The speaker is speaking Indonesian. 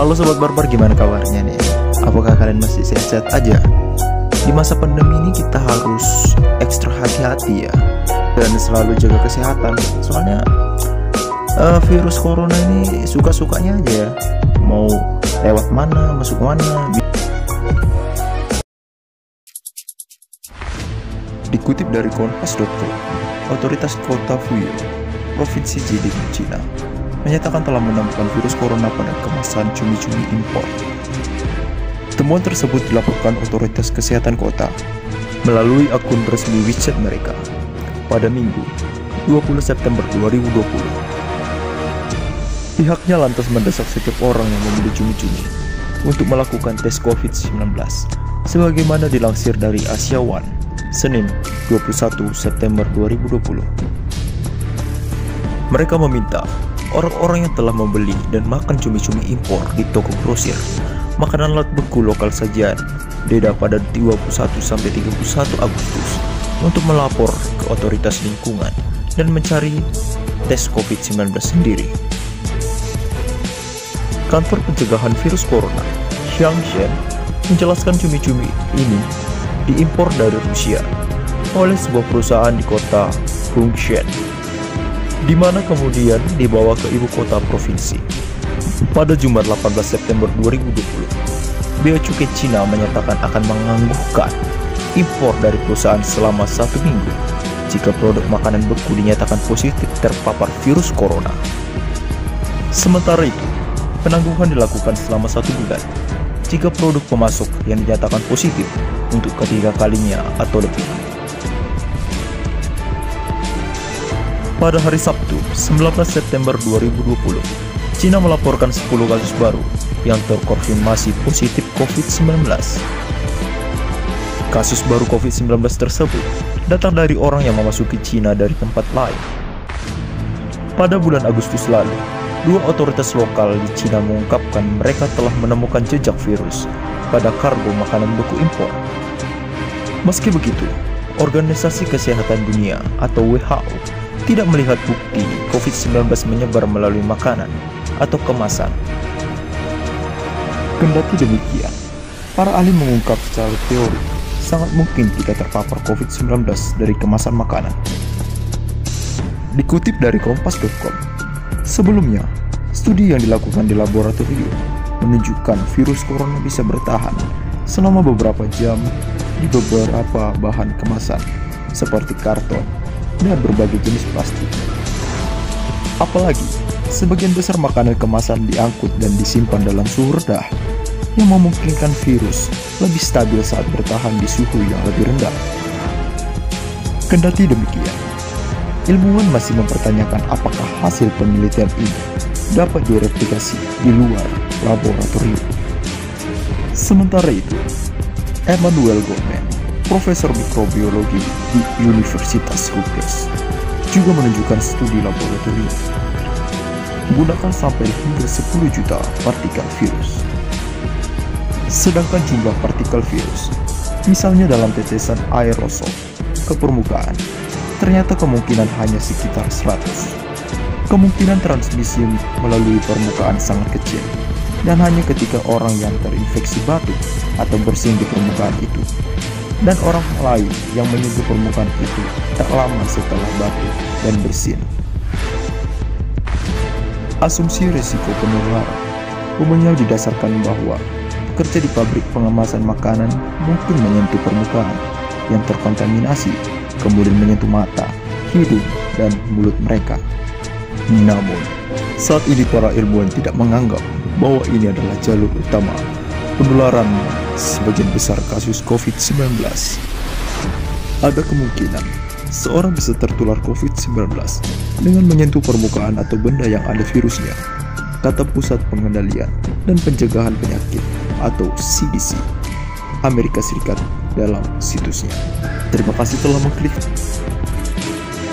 Halo Sobat Barbar, gimana kabarnya nih? Apakah kalian masih sehat-sehat aja? Di masa pandemi ini kita harus ekstra hati-hati ya, dan selalu jaga kesehatan. Soalnya virus corona ini suka-sukanya aja ya, mau lewat mana, masuk mana. Dikutip dari Kompas.com, otoritas kota Fuyao, Provinsi Jiling, Cina, menyatakan telah menemukan virus corona pada kemasan cumi-cumi impor. Temuan tersebut dilaporkan otoritas kesehatan kota melalui akun resmi WeChat mereka pada Minggu, 20 September 2020. Pihaknya lantas mendesak setiap orang yang membeli cumi-cumi untuk melakukan tes COVID-19, sebagaimana dilansir dari Asia One, Senin, 21 September 2020. Mereka meminta orang-orang yang telah membeli dan makan cumi-cumi impor di toko grosir, makanan laut beku lokal sajian, beda pada 21-31 Agustus untuk melapor ke otoritas lingkungan dan mencari tes COVID-19 sendiri. Kantor Pencegahan Virus Corona, Xiangshen, menjelaskan cumi-cumi ini diimpor dari Rusia oleh sebuah perusahaan di kota Hungshen, di mana kemudian dibawa ke ibu kota provinsi. Pada Jumat 18 September 2020, Bea Cukai Cina menyatakan akan menangguhkan impor dari perusahaan selama 1 minggu jika produk makanan beku dinyatakan positif terpapar virus corona. Sementara itu, penangguhan dilakukan selama 1 bulan jika produk pemasok yang dinyatakan positif untuk ketiga kalinya atau lebih. Pada hari Sabtu, 19 September 2020, Cina melaporkan 10 kasus baru yang terkonfirmasi positif COVID-19. Kasus baru COVID-19 tersebut datang dari orang yang memasuki Cina dari tempat lain. Pada bulan Agustus lalu, 2 otoritas lokal di Cina mengungkapkan mereka telah menemukan jejak virus pada kargo makanan beku impor. Meski begitu, Organisasi Kesehatan Dunia atau WHO tidak melihat bukti COVID-19 menyebar melalui makanan atau kemasan. Kendati demikian, para ahli mengungkap secara teori sangat mungkin kita terpapar COVID-19 dari kemasan makanan. Dikutip dari Kompas.com, sebelumnya, studi yang dilakukan di laboratorium menunjukkan virus corona bisa bertahan selama beberapa jam di beberapa bahan kemasan seperti karton dan berbagai jenis plastik. Apalagi, sebagian besar makanan kemasan diangkut dan disimpan dalam suhu rendah yang memungkinkan virus lebih stabil saat bertahan di suhu yang lebih rendah. Kendati demikian, ilmuwan masih mempertanyakan apakah hasil penelitian ini dapat direplikasi di luar laboratorium. Sementara itu, Emmanuel Goldman, Profesor Mikrobiologi di Universitas Rutgers, juga menunjukkan studi laboratorium menggunakan sampel hingga 10 juta partikel virus. Sedangkan jumlah partikel virus, misalnya dalam tetesan aerosol ke permukaan, ternyata kemungkinan hanya sekitar 100. Kemungkinan transmisi melalui permukaan sangat kecil, dan hanya ketika orang yang terinfeksi batuk atau bersin di permukaan itu, dan orang lain yang menyentuh permukaan itu tak lama setelah batuk dan bersin. Asumsi risiko penularan umumnya didasarkan bahwa pekerja di pabrik pengemasan makanan mungkin menyentuh permukaan yang terkontaminasi, kemudian menyentuh mata, hidung, dan mulut mereka. Namun, saat ini para ilmuwan tidak menganggap bahwa ini adalah jalur utama penularan sebagian besar kasus COVID-19. Ada kemungkinan seorang bisa tertular COVID-19 dengan menyentuh permukaan atau benda yang ada virusnya, kata Pusat Pengendalian dan Pencegahan Penyakit atau CDC Amerika Serikat dalam situsnya. Terima kasih telah mengklik.